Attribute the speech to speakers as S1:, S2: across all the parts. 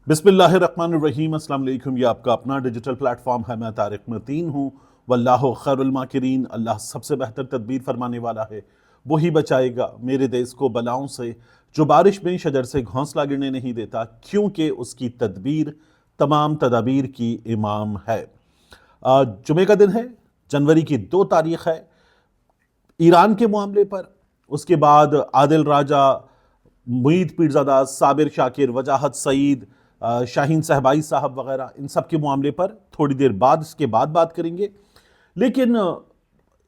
S1: بسم اللہ الرحمن الرحیم۔ السلام علیکم۔ یہ آپ کا اپنا ڈیجیٹل پلیٹ فارم ہے، میں طارق متین ہوں۔ واللہ خیر الماکرین، اللہ سب سے بہتر تدبیر فرمانے والا ہے، وہی بچائے گا میرے دیس کو بلاؤں سے، جو بارش میں شجر سے گھونسلہ گرنے نہیں دیتا، کیونکہ اس کی تدبیر تمام تدابیر کی امام ہے۔ جمعے کا دن ہے، جنوری کی 2 تاریخ ہے۔ ایران کے معاملے پر، اس کے بعد عادل راجہ، معید پیرزادہ، صابر شاکر، وجاہت سعید، شاہین صاحبائی صاحب وغیرہ، ان سب کے معاملے پر تھوڑی دیر بعد اس کے بعد بات کریں گے۔ لیکن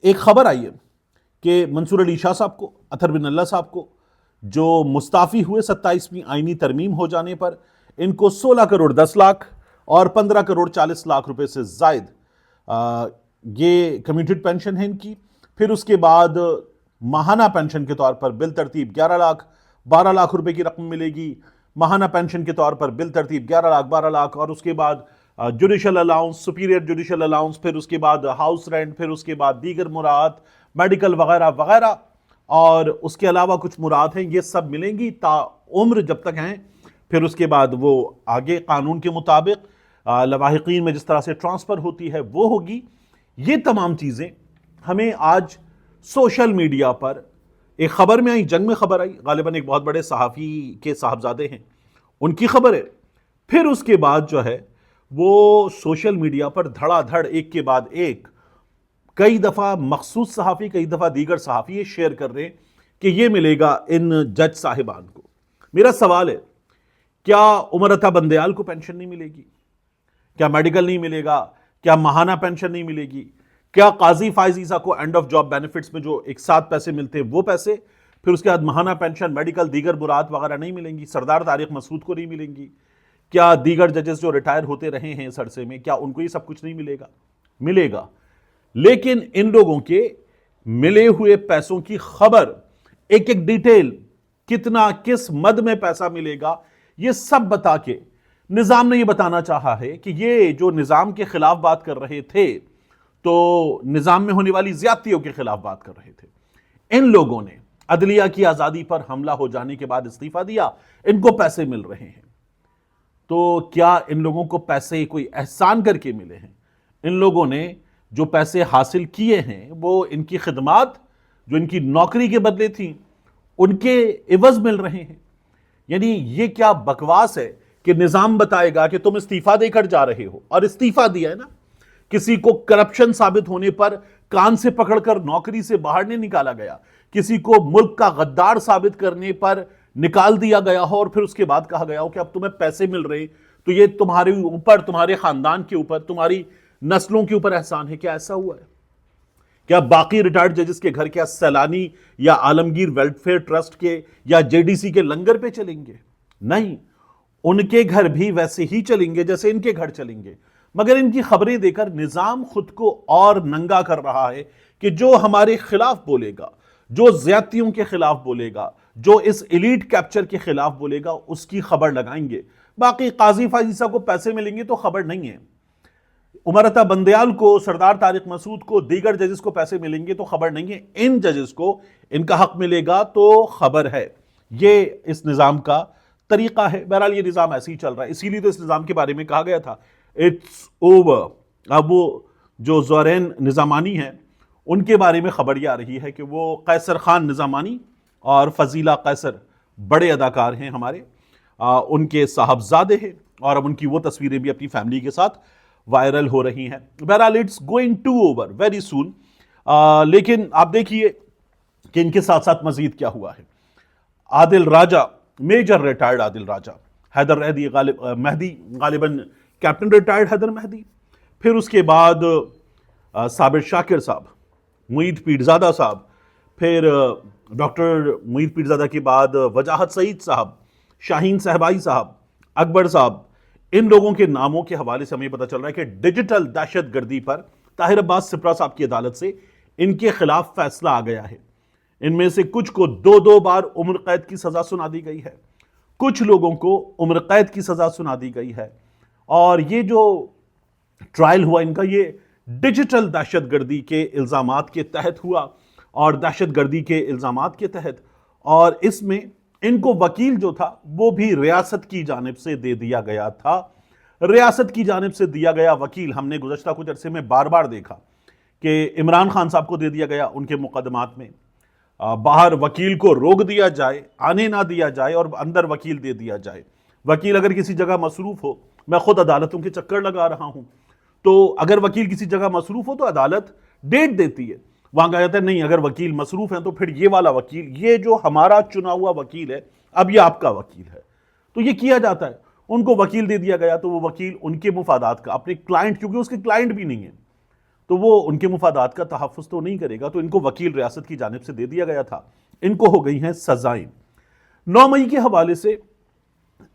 S1: ایک خبر آئی ہے کہ منصور علی شاہ صاحب کو، اطہر بن اللہ صاحب کو، جو مستعفی ہوئے 27ویں آئینی ترمیم ہو جانے پر، ان کو 16 کروڑ 10 لاکھ اور 15 کروڑ 40 لاکھ روپے سے زائد یہ کمیونٹڈ پینشن ہے ان کی۔ پھر اس کے بعد ماہانہ پینشن کے طور پر بل ترتیب 12 لاکھ روپے کی رقم ملے گی۔ ماہانہ پینشن کے طور پر بل ترتیب 12 لاکھ، اور اس کے بعد judicial allowance, superior judicial allowance, پھر اس کے بعد ہاؤس رینٹ، پھر اس کے بعد دیگر مراعات، میڈیکل وغیرہ وغیرہ، اور اس کے علاوہ کچھ مراعات ہیں، یہ سب ملیں گی تا عمر جب تک ہیں۔ پھر اس کے بعد وہ آگے قانون کے مطابق لواحقین میں جس طرح سے ٹرانسفر ہوتی ہے وہ ہوگی۔ یہ تمام چیزیں ہمیں آج سوشل میڈیا پر ایک خبر میں آئی، جنگ میں خبر آئی، غالباً ایک بہت بڑے صحافی کے صاحبزادے ہیں، ان کی خبر ہے۔ پھر اس کے بعد جو ہے وہ سوشل میڈیا پر دھڑا دھڑ ایک کے بعد ایک کئی دفعہ مخصوص صحافی، کئی دفعہ دیگر صحافی یہ شیئر کر رہے ہیں کہ یہ ملے گا ان جج صاحبان کو۔ میرا سوال ہے، کیا عمر عطا بندیال کو پینشن نہیں ملے گی؟ کیا میڈیکل نہیں ملے گا؟ کیا ماہانہ پینشن نہیں ملے گی؟ کیا قاضی فائز عیسیٰ کو اینڈ آف جاب بینیفٹس میں جو ایک ساتھ پیسے ملتے ہیں وہ پیسے، پھر اس کے بعد ماہانہ پینشن، میڈیکل، دیگر مراعات وغیرہ نہیں ملیں گی؟ سردار طارق مسعود کو نہیں ملیں گی؟ کیا دیگر ججز جو ریٹائر ہوتے رہے ہیں اس عرصے میں، کیا ان کو یہ سب کچھ نہیں ملے گا؟ ملے گا۔ لیکن ان لوگوں کے ملے ہوئے پیسوں کی خبر، ایک ایک ڈیٹیل، کتنا کس مد میں پیسہ ملے گا، یہ سب بتا کے نظام نے یہ بتانا چاہا ہے کہ یہ جو نظام کے خلاف بات کر رہے تھے، تو نظام میں ہونے والی زیادتیوں کے خلاف بات کر رہے تھے، ان لوگوں نے عدلیہ کی آزادی پر حملہ ہو جانے کے بعد استعفیٰ دیا، ان کو پیسے مل رہے ہیں۔ تو کیا ان لوگوں کو پیسے کوئی احسان کر کے ملے ہیں؟ ان لوگوں نے جو پیسے حاصل کیے ہیں وہ ان کی خدمات جو ان کی نوکری کے بدلے تھیں، ان کے عوض مل رہے ہیں۔ یعنی یہ کیا بکواس ہے کہ نظام بتائے گا کہ تم استعفیٰ دے کر جا رہے ہو، اور استعفیٰ دیا ہے نا، کسی کو کرپشن ثابت ہونے پر کان سے پکڑ کر نوکری سے باہر نہیں نکالا گیا، کسی کو ملک کا غدار ثابت کرنے پر نکال دیا گیا ہو، اور پھر اس کے بعد کہا گیا ہو کہ اب تمہیں پیسے مل رہے تو یہ تمہارے اوپر، تمہارے خاندان کے اوپر، تمہاری نسلوں کے اوپر احسان ہے۔ کیا ایسا ہوا ہے؟ کیا باقی ریٹائرڈ ججز کے گھر کیا سیلانی یا عالمگیر ویلفیئر ٹرسٹ کے یا جے ڈی سی کے لنگر پہ چلیں گے؟ نہیں، ان کے گھر بھی ویسے ہی چلیں گے جیسے ان کے گھر چلیں گے۔ مگر ان کی خبریں دے کر نظام خود کو اور ننگا کر رہا ہے کہ جو ہمارے خلاف بولے گا، جو زیادتیوں کے خلاف بولے گا، جو اس ایلیٹ کیپچر کے خلاف بولے گا، اس کی خبر لگائیں گے۔ باقی قاضی فائز عیسیٰ کو پیسے ملیں گے تو خبر نہیں ہے، عمر عطا بندیال کو، سردار طارق مسعود کو، دیگر ججز کو پیسے ملیں گے تو خبر نہیں ہے۔ ان ججز کو ان کا حق ملے گا تو خبر ہے۔ یہ اس نظام کا طریقہ ہے۔ بہرحال یہ نظام ایسے ہی چل رہا ہے، اسی لیے تو اس نظام کے بارے میں کہا گیا تھا اٹس اوور۔ اب وہ جو زورین نظامانی ہیں ان کے بارے میں خبر یہ آ رہی ہے کہ وہ قیصر خان نظامانی اور فضیلہ قیصر بڑے اداکار ہیں ہمارے، ان کے صاحبزادے ہیں، اور اب ان کی وہ تصویریں بھی اپنی فیملی کے ساتھ وائرل ہو رہی ہیں۔ بہرحال it's going to over very soon. لیکن آپ دیکھیے کہ ان کے ساتھ ساتھ مزید کیا ہوا ہے۔ عادل راجہ، میجر ریٹائرڈ عادل راجہ، حیدر مہدی، غالباً کیپٹن ریٹائرڈ حیدر مہدی، پھر اس کے بعد صابر شاکر صاحب، معید پیرزادہ صاحب، پھر ڈاکٹر معید پیرزادہ کے بعد وجاہت سعید صاحب، شاہین صاحبائی صاحب، اکبر صاحب، ان لوگوں کے ناموں کے حوالے سے ہمیں پتہ چل رہا ہے کہ ڈیجیٹل دہشت گردی پر طاہر عباس سپرا صاحب کی عدالت سے ان کے خلاف فیصلہ آ گیا ہے۔ ان میں سے کچھ کو 2 بار عمر قید کی سزا سنا دی گئی ہے، کچھ لوگوں کو عمر قید کی سزا سنا دی گئی ہے، اور یہ جو ٹرائل ہوا ان کا، یہ ڈیجیٹل دہشت گردی کے الزامات کے تحت ہوا، اور دہشت گردی کے الزامات کے تحت، اور اس میں ان کو وکیل جو تھا وہ بھی ریاست کی جانب سے دے دیا گیا تھا. ریاست کی جانب سے دیا گیا وکیل ہم نے گزشتہ کچھ عرصے میں بار بار دیکھا کہ عمران خان صاحب کو دے دیا گیا ان کے مقدمات میں. باہر وکیل کو روک دیا جائے, آنے نہ دیا جائے, اور اندر وکیل دے دیا جائے. وکیل اگر کسی جگہ مصروف ہو, میں خود عدالتوں کے چکر لگا رہا ہوں, تو اگر وکیل کسی جگہ مصروف ہو تو عدالت ڈیٹ دیتی ہے. وہاں کہا جاتا ہے نہیں, اگر وکیل مصروف ہیں تو پھر یہ والا وکیل, یہ جو ہمارا چنا ہوا وکیل ہے اب یہ آپ کا وکیل ہے. تو یہ کیا جاتا ہے. ان کو وکیل دے دیا گیا تو وہ وکیل ان کے مفادات کا, اپنے کلائنٹ, کیونکہ اس کے کلائنٹ بھی نہیں ہیں تو وہ ان کے مفادات کا تحفظ تو نہیں کرے گا, تو ان کو وکیل ریاست کی جانب سے دے دیا گیا تھا. ان کو ہو گئی ہیں سزائیں. 9 مئی کے حوالے سے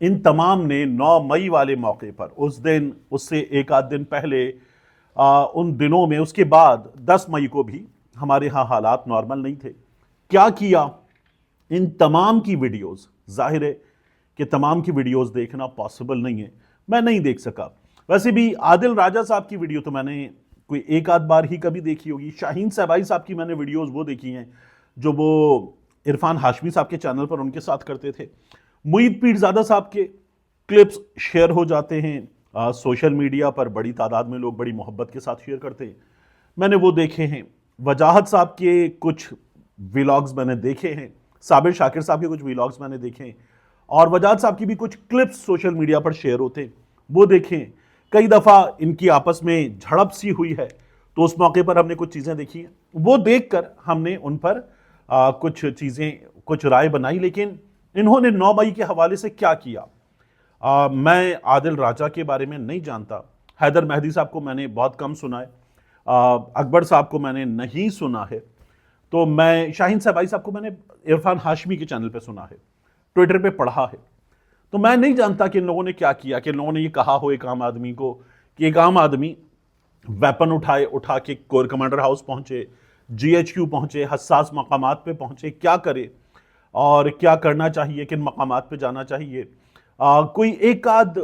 S1: ان تمام نے 9 مئی والے موقع پر, اس دن, اس سے ایک آدھ دن پہلے, ان دنوں میں, اس کے بعد 10 مئی کو بھی ہمارے ہاں حالات نارمل نہیں تھے. کیا کیا؟ ان تمام کی ویڈیوز, ظاہر ہے کہ تمام کی ویڈیوز دیکھنا پاسبل نہیں ہے, میں نہیں دیکھ سکا. ویسے بھی عادل راجہ صاحب کی ویڈیو تو میں نے کوئی ایک آدھ بار ہی کبھی دیکھی ہوگی. شاہین صاحبائی صاحب کی میں نے ویڈیوز وہ دیکھی ہیں جو وہ عرفان ہاشمی صاحب کے چینل پر ان کے ساتھ کرتے تھے. معید پیرزادہ صاحب کے کلپس شیئر ہو جاتے ہیں سوشل میڈیا پر, بڑی تعداد میں لوگ بڑی محبت کے ساتھ شیئر کرتے ہیں, میں نے وہ دیکھے ہیں. وجاہت صاحب کے کچھ ویلاگز میں نے دیکھے ہیں, صابر شاکر صاحب کے کچھ ویلاگز میں نے دیکھے ہیں, اور وجاہت صاحب کی بھی کچھ کلپس سوشل میڈیا پر شیئر ہوتے ہیں, وہ دیکھیں. کئی دفعہ ان کی آپس میں جھڑپ سی ہوئی ہے تو اس موقع پر ہم نے کچھ چیزیں دیکھی ہیں, وہ دیکھ کر ہم نے ان پر کچھ چیزیں, کچھ رائے بنائی. لیکن انہوں نے 9 مئی کے حوالے سے کیا کیا, میں عادل راجہ کے بارے میں نہیں جانتا. حیدر مہدی صاحب کو میں نے بہت کم سنا ہے, اکبر صاحب کو میں نے نہیں سنا ہے, تو میں شاہین صاحبائی صاحب کو میں نے عرفان ہاشمی کے چینل پہ سنا ہے, ٹویٹر پہ پڑھا ہے. تو میں نہیں جانتا کہ ان لوگوں نے کیا کیا, کہ ان لوگوں نے یہ کہا ہو ایک عام آدمی کو کہ ایک عام آدمی ویپن اٹھا کے کور کمانڈر ہاؤس پہنچے, GHQ پہنچے, حساس مقامات پہ پہنچے, کیا کرے اور کیا کرنا چاہیے, کن مقامات پہ جانا چاہیے. کوئی ایک آدھ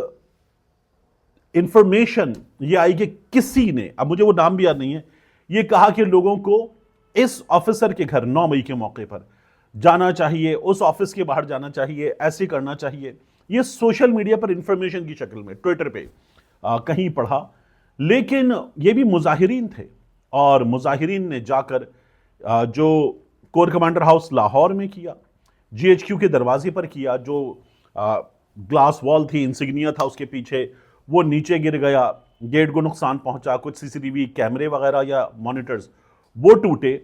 S1: انفارمیشن یہ آئی کہ کسی نے, اب مجھے وہ نام بھی یاد نہیں ہے, یہ کہا کہ لوگوں کو اس آفیسر کے گھر 9 مئی کے موقع پر جانا چاہیے, اس آفس کے باہر جانا چاہیے, ایسے کرنا چاہیے. یہ سوشل میڈیا پر انفارمیشن کی شکل میں ٹویٹر پہ کہیں پڑھا. لیکن یہ بھی مظاہرین تھے, اور مظاہرین نے جا کر جو کور کمانڈر ہاؤس لاہور میں کیا, GHQ کے دروازے پر کیا, جو گلاس وال تھی, انسگنیا تھا اس کے پیچھے, وہ نیچے گر گیا, گیٹ کو نقصان پہنچا, کچھ CCTV کیمرے وغیرہ یا مانیٹرز وہ ٹوٹے,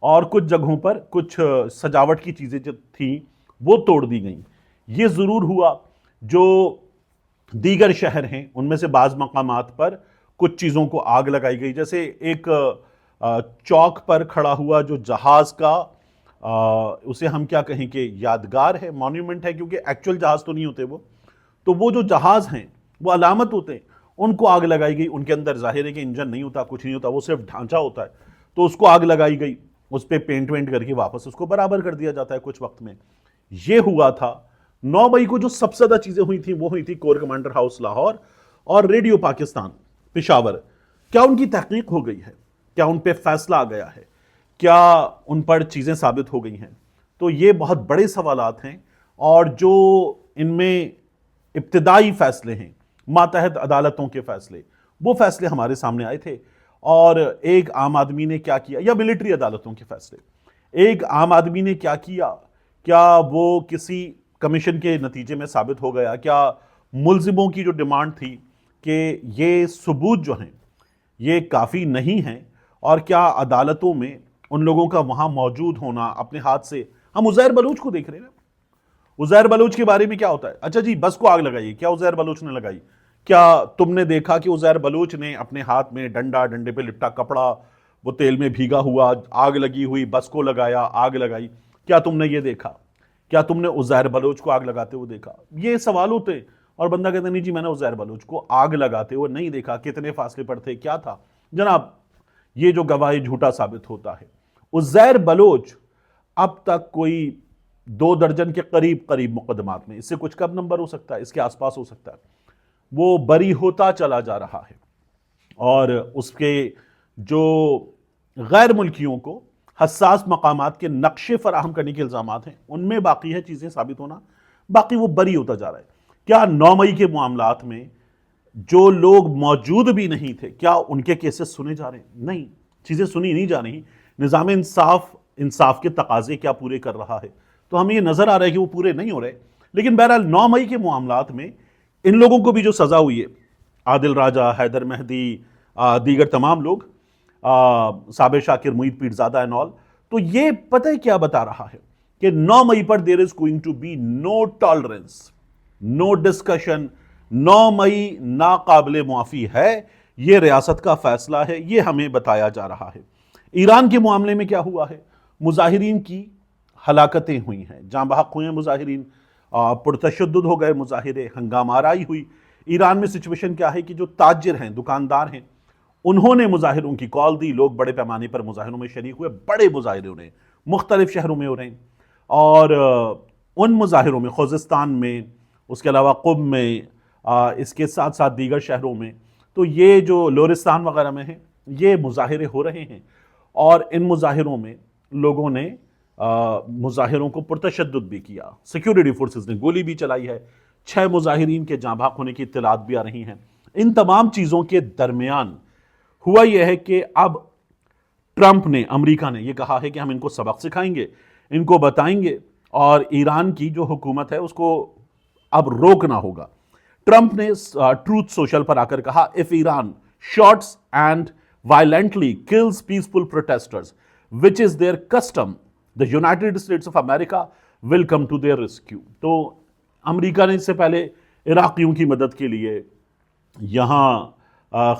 S1: اور کچھ جگہوں پر کچھ سجاوٹ کی چیزیں جو تھیں وہ توڑ دی گئیں. یہ ضرور ہوا, جو دیگر شہر ہیں ان میں سے بعض مقامات پر کچھ چیزوں کو آگ لگائی گئی. جیسے ایک چوک پر کھڑا ہوا جو جہاز کا, اسے ہم کیا کہیں کہ یادگار ہے, مانیومنٹ ہے, کیونکہ ایکچول جہاز تو نہیں ہوتے وہ, تو وہ جو جہاز ہیں وہ علامت ہوتے ہیں, ان کو آگ لگائی گئی. ان کے اندر ظاہر ہے کہ انجن نہیں ہوتا, کچھ نہیں ہوتا, وہ صرف ڈھانچہ ہوتا ہے, تو اس کو آگ لگائی گئی, اس پہ پینٹ وینٹ کر کے واپس اس کو برابر کر دیا جاتا ہے کچھ وقت میں. یہ ہوا تھا 9 مئی کو. جو سب سے زیادہ چیزیں ہوئی تھیں وہ ہوئی تھی کور کمانڈر ہاؤس لاہور اور ریڈیو پاکستان پشاور. کیا ان کی تحقیق ہو گئی ہے؟ کیا ان پہ فیصلہ آ گیا ہے؟ کیا ان پر چیزیں ثابت ہو گئی ہیں؟ تو یہ بہت بڑے سوالات ہیں, اور جو ان میں ابتدائی فیصلے ہیں, ماتحت عدالتوں کے فیصلے, وہ فیصلے ہمارے سامنے آئے تھے. اور ایک عام آدمی نے کیا کیا, یا ملٹری عدالتوں کے فیصلے, ایک عام آدمی نے کیا کیا, کیا وہ کسی کمیشن کے نتیجے میں ثابت ہو گیا؟ کیا ملزموں کی جو ڈیمانڈ تھی کہ یہ ثبوت جو ہیں یہ کافی نہیں ہیں, اور کیا عدالتوں میں ان لوگوں کا وہاں موجود ہونا اپنے ہاتھ سے, ہم عزیر بلوچ کو دیکھ رہے ہیں نا, عزیر بلوچ کے بارے میں کیا ہوتا ہے, اچھا جی بس کو آگ لگائی, کیا عزیر بلوچ نے لگائی؟ کیا تم نے دیکھا کہ عزیر بلوچ نے اپنے ہاتھ میں ڈنڈے پہ لپٹا کپڑا, وہ تیل میں بھیگا ہوا, آگ لگی ہوئی, بس کو لگایا, آگ لگائی؟ کیا تم نے یہ دیکھا؟ کیا تم نے عزیر بلوچ کو آگ لگاتے ہوئے دیکھا؟ یہ سوال ہوتے ہیں, اور بندہ کہتا نہیں جی میں نے عزیر بلوچ کو آگ لگاتے ہوئے نہیں دیکھا, کتنے فاصلے پر تھے, کیا تھا؟ جناب یہ جو گواہی جھوٹا ثابت ہوتا ہے. عزیر بلوچ اب تک کوئی 2 درجن کے قریب مقدمات میں, اس سے کچھ کم نمبر ہو سکتا ہے, اس کے آس پاس ہو سکتا ہے, وہ بری ہوتا چلا جا رہا ہے. اور اس کے جو غیر ملکیوں کو حساس مقامات کے نقشے فراہم کرنے کے الزامات ہیں، ان میں باقی ہے چیزیں ثابت ہونا، باقی وہ بری ہوتا جا رہا ہے۔ کیا 9 مئی کے معاملات میں جو لوگ موجود بھی نہیں تھے کیا ان کے کیسز سنے جا رہے ہیں؟ نہیں، چیزیں سنی نہیں جا رہی۔ نظام انصاف کے تقاضے کیا پورے کر رہا ہے؟ تو ہمیں یہ نظر آ رہا ہے کہ وہ پورے نہیں ہو رہے۔ لیکن بہرحال 9 مئی کے معاملات میں ان لوگوں کو بھی جو سزا ہوئی ہے، عادل راجہ، حیدر مہدی، دیگر تمام لوگ، صابر شاکر، معید پیرزادہ اینڈ آل، تو یہ پتہ کیا بتا رہا ہے کہ 9 مئی پر there is going to be no tolerance, no discussion. 9 مئی ناقابل معافی ہے، یہ ریاست کا فیصلہ ہے، یہ ہمیں بتایا جا رہا ہے۔ ایران کے معاملے میں کیا ہوا ہے؟ مظاہرین کی ہلاکتیں ہوئی ہیں، جاں بحق ہوئے ہیں مظاہرین، پرتشدد ہو گئے مظاہرے، ہنگامہ آرائی ہوئی۔ ایران میں سچویشن کیا ہے کہ جو تاجر ہیں، دکاندار ہیں، انہوں نے مظاہروں کی کال دی، لوگ بڑے پیمانے پر مظاہروں میں شریک ہوئے، بڑے مظاہرے ہو رہے ہیں، مختلف شہروں میں ہو رہے ہیں، اور ان مظاہروں میں خوزستان میں، اس کے علاوہ قم میں، اس کے ساتھ ساتھ دیگر شہروں میں، تو یہ جو لورستان وغیرہ میں ہیں، یہ مظاہرے ہو رہے ہیں، اور ان مظاہروں میں لوگوں نے مظاہروں کو پرتشدد بھی کیا، سیکیورٹی فورسز نے گولی بھی چلائی ہے، 6 مظاہرین کے جاں بحق ہونے کی اطلاعات بھی آ رہی ہیں۔ ان تمام چیزوں کے درمیان ہوا یہ ہے کہ اب ٹرمپ نے، امریکہ نے یہ کہا ہے کہ ہم ان کو سبق سکھائیں گے، ان کو بتائیں گے، اور ایران کی جو حکومت ہے اس کو اب روکنا ہوگا۔ ٹرمپ نے ٹروتھ سوشل پر آ کر کہا، if Iran shoots and violently kills peaceful protesters, which is their custom, the United States of America will come to their rescue۔ تو امریکہ نے اس سے پہلے عراقیوں کی مدد کے لیے، یہاں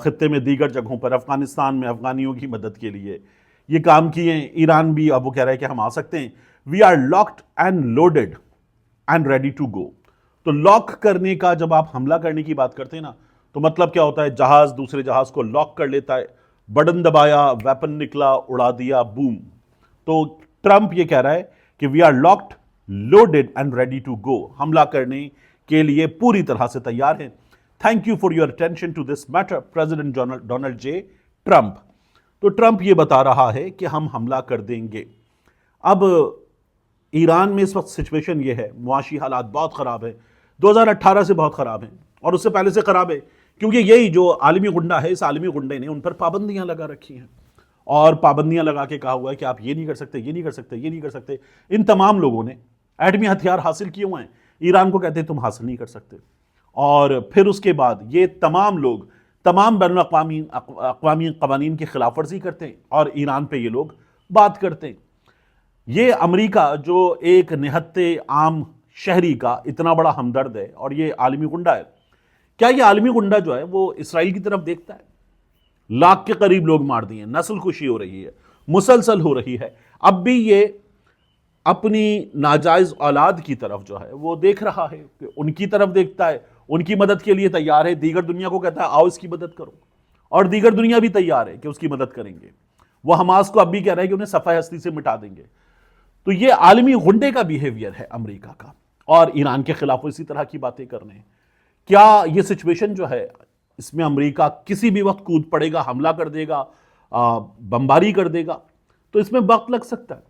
S1: خطے میں دیگر جگہوں پر، افغانستان میں افغانیوں کی مدد کے لیے یہ کام کیے ہیں۔ ایران بھی اب وہ کہہ رہا ہے کہ ہم آ سکتے ہیں۔ we are locked and loaded and ready to go۔ تو لاک کرنے کا، جب آپ حملہ کرنے کی بات کرتے ہیں نا، تو مطلب کیا ہوتا ہے؟ جہاز دوسرے جہاز کو لاک کر لیتا ہے، بٹن دبایا، ویپن نکلا، اڑا دیا، بوم۔ تو ٹرمپ یہ کہہ رہا ہے کہ we are locked, loaded and ready to go, حملہ کرنے کے لیے پوری طرح سے تیار ہیں۔ Thank you for your attention to this matter president Donald J Trump. تو ٹرمپ یہ بتا رہا ہے کہ ہم حملہ کر دیں گے۔ اب ایران میں اس وقت سچویشن یہ ہے، معاشی حالات بہت خراب ہیں، 2018 سے بہت خراب ہیں، اور اس سے پہلے سے خراب ہے، کیونکہ یہی جو عالمی غنڈہ ہے، اس عالمی غنڈے نے ان پر پابندیاں لگا رکھی ہیں، اور پابندیاں لگا کے کہا ہوا ہے کہ آپ یہ نہیں کر سکتے، یہ نہیں کر سکتے، یہ نہیں کر سکتے۔ ان تمام لوگوں نے ایٹمی ہتھیار حاصل کیے ہوئے ہیں، ایران کو کہتے ہیں تم حاصل نہیں کر سکتے، اور پھر اس کے بعد یہ تمام لوگ تمام بین الاقوامی قوانین کی خلاف ورزی کرتے ہیں، اور ایران پہ یہ لوگ بات کرتے ہیں۔ یہ امریکہ جو ایک نہتے عام شہری کا اتنا بڑا ہمدرد ہے، اور یہ عالمی غنڈہ ہے، کیا یہ عالمی غنڈہ جو ہے وہ اسرائیل کی طرف دیکھتا ہے؟ لاکھ کے قریب لوگ مار دیے، نسل کشی ہو رہی ہے، مسلسل ہو رہی ہے، اب بھی یہ اپنی ناجائز اولاد کی طرف جو ہے وہ دیکھ رہا ہے، کہ ان کی طرف دیکھتا ہے، ان کی مدد کے لیے تیار ہے، دیگر دنیا کو کہتا ہے آؤ اس کی مدد کرو، اور دیگر دنیا بھی تیار ہے کہ اس کی مدد کریں گے۔ وہ حماس کو اب بھی کہہ رہے ہیں کہ انہیں صفحہ ہستی سے مٹا دیں گے۔ تو یہ عالمی غنڈے کا بیہیویئر ہے امریکہ کا، اور ایران کے خلاف اسی طرح کی باتیں کر رہے ہیں۔ کیا یہ سچویشن جو ہے، اس میں امریکہ کسی بھی وقت کود پڑے گا، حملہ کر دے گا، بمباری کر دے گا؟ تو اس میں وقت لگ سکتا ہے،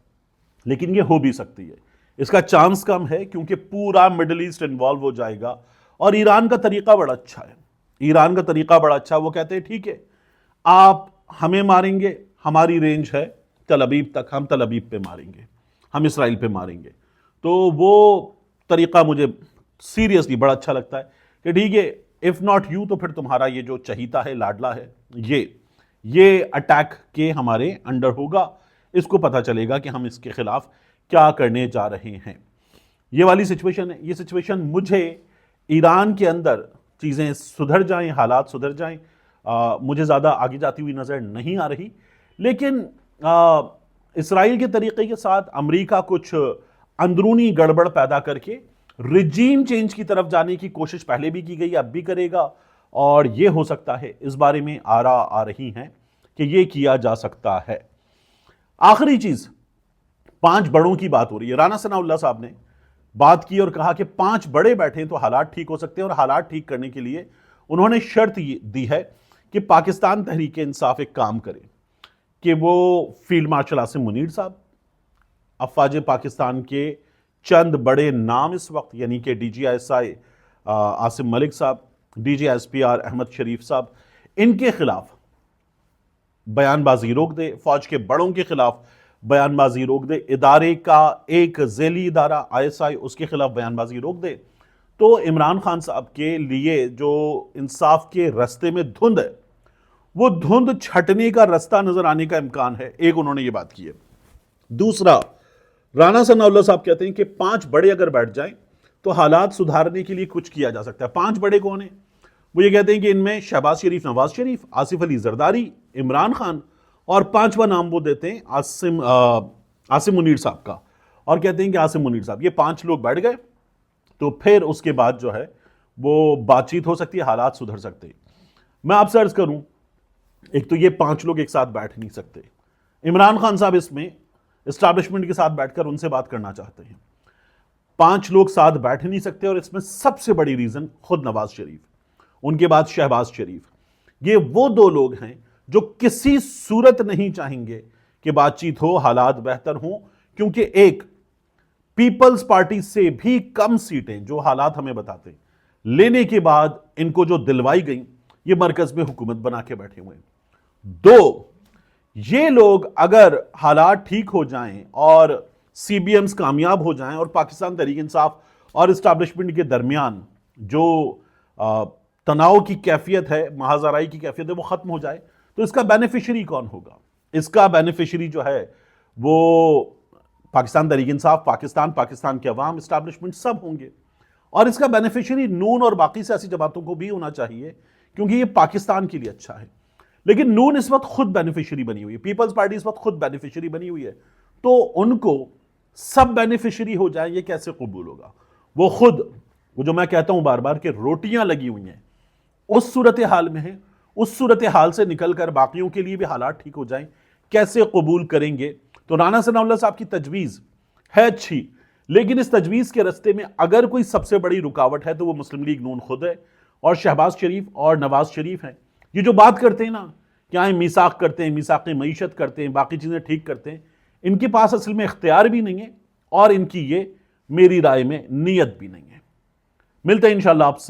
S1: لیکن یہ ہو بھی سکتی ہے۔ اس کا چانس کم ہے، کیونکہ پورا مڈل ایسٹ انوالو ہو جائے گا، اور ایران کا طریقہ بڑا اچھا ہے۔ ایران کا طریقہ بڑا اچھا ہے، وہ کہتے ہیں ٹھیک ہے، آپ ہمیں ماریں گے، ہماری رینج ہے تل ابیب تک، ہم تل ابیب پہ ماریں گے، ہم اسرائیل پہ ماریں گے۔ تو وہ طریقہ مجھے سیریسلی بڑا اچھا لگتا ہے کہ ٹھیک ہے، اف ناٹ یو، تو پھر تمہارا یہ جو چہیتا ہے، لاڈلا ہے، یہ اٹیک کے ہمارے انڈر ہوگا، اس کو پتہ چلے گا کہ ہم اس کے خلاف کیا کرنے جا رہے ہیں۔ یہ والی سچویشن ہے۔ یہ سچویشن مجھے ایران کے اندر چیزیں سدھر جائیں، حالات سدھر جائیں، مجھے زیادہ آگے جاتی ہوئی نظر نہیں آ رہی، لیکن اسرائیل کے طریقے کے ساتھ امریکہ کچھ اندرونی گڑبڑ پیدا کر کے رجیم چینج کی طرف جانے کی کوشش پہلے بھی کی گئی، اب بھی کرے گا، اور یہ ہو سکتا ہے، اس بارے میں آراء آ رہی ہیں کہ یہ کیا جا سکتا ہے۔ آخری چیز، 5 بڑوں کی بات ہو رہی ہے۔ رانا ثناء اللہ صاحب نے بات کی اور کہا کہ 5 بڑے بیٹھیں تو حالات ٹھیک ہو سکتے ہیں، اور حالات ٹھیک کرنے کے لیے انہوں نے شرط دی ہے کہ پاکستان تحریک انصاف ایک کام کرے کہ وہ فیلڈ مارشل عاصم منیر صاحب، افواج پاکستان کے چند بڑے نام اس وقت، یعنی کہ D G S I Asim Malik صاحب، D G S P R Ahmed Sharif صاحب، ان کے خلاف بیان بازی روک دے، فوج کے بڑوں کے خلاف بیان بازی روک دے، ادارے کا ایک ذیلی ادارہ ISI اس کے خلاف بیان بازی روک دے، تو عمران خان صاحب کے لیے جو انصاف کے رستے میں دھند ہے، وہ دھند چھٹنے کا رستہ نظر آنے کا امکان ہے۔ ایک انہوں نے یہ بات کی ہے۔ دوسرا، رانا ثناء اللہ صاحب کہتے ہیں کہ 5 بڑے اگر بیٹھ جائیں تو حالات سدھارنے کے لیے کچھ کیا جا سکتا ہے۔ 5 بڑے کون ہیں؟ وہ یہ کہتے ہیں کہ ان میں شہباز شریف، نواز شریف، آصف علی زرداری، عمران خان، اور 5واں نام وہ دیتے ہیں عاصم منیر صاحب کا، اور کہتے ہیں کہ عاصم منیر صاحب، یہ 5 لوگ بیٹھ گئے تو پھر اس کے بعد جو ہے وہ بات چیت ہو سکتی ہے، حالات سدھر سکتے ہیں۔ میں آپ سے عرض کروں، ایک تو یہ 5 لوگ ایک ساتھ بیٹھ نہیں سکتے۔ عمران خان صاحب اس میں اسٹیبلشمنٹ کے ساتھ بیٹھ کر ان سے بات کرنا چاہتے ہیں۔ 5 لوگ ساتھ بیٹھ نہیں سکتے، اور اس میں سب سے بڑی ریزن خود نواز شریف، ان کے بعد شہباز شریف۔ یہ وہ 2 لوگ ہیں جو کسی صورت نہیں چاہیں گے کہ بات چیت ہو، حالات بہتر ہوں، کیونکہ ایک پیپلز پارٹی سے بھی کم سیٹیں جو حالات ہمیں بتاتے ہیں لینے کے بعد ان کو جو دلوائی گئیں، یہ مرکز میں حکومت بنا کے بیٹھے ہوئے ہیں۔ 2، یہ لوگ اگر حالات ٹھیک ہو جائیں اور سی بی ایمز کامیاب ہو جائیں اور پاکستان تحریک انصاف اور اسٹیبلشمنٹ کے درمیان جو تناؤ کی کیفیت ہے، محاذ آرائی کی کیفیت ہے، وہ ختم ہو جائے، تو اس کا بینیفیشری کون ہوگا؟ اس کا بینیفیشری جو ہے وہ پاکستان تحریک انصاف، پاکستان کے عوام، اسٹیبلشمنٹ سب ہوں گے، اور اس کا بینیفیشری نون اور باقی سیاسی جماعتوں کو بھی ہونا چاہیے، کیونکہ یہ پاکستان کے لیے اچھا ہے۔ لیکن نون اس وقت خود بینیفیشری بنی ہوئی ہے، پیپلز پارٹی اس وقت خود بینیفیشری بنی ہوئی ہے، تو ان کو سب بینیفیشری ہو جائیں، یہ کیسے قبول ہوگا؟ وہ خود، وہ جو میں کہتا ہوں بار بار کہ روٹیاں لگی ہوئی ہیں، اس صورتحال میں ہیں، اس صورتحال سے نکل کر باقیوں کے لیے بھی حالات ٹھیک ہو جائیں، کیسے قبول کریں گے؟ تو رانا ثناء اللہ صاحب کی تجویز ہے اچھی، لیکن اس تجویز کے رستے میں اگر کوئی سب سے بڑی رکاوٹ ہے تو وہ مسلم لیگ نون خود ہے، اور شہباز شریف اور نواز شریف ہیں۔ یہ جو بات کرتے ہیں نا کہ آئیں میثاق کرتے ہیں، میثاق معیشت کرتے ہیں، باقی چیزیں ٹھیک کرتے ہیں، ان کے پاس اصل میں اختیار بھی نہیں ہے، اور ان کی یہ میری رائے میں نیت بھی نہیں ہے۔ ملتے ہیں انشاءاللہ آپ سے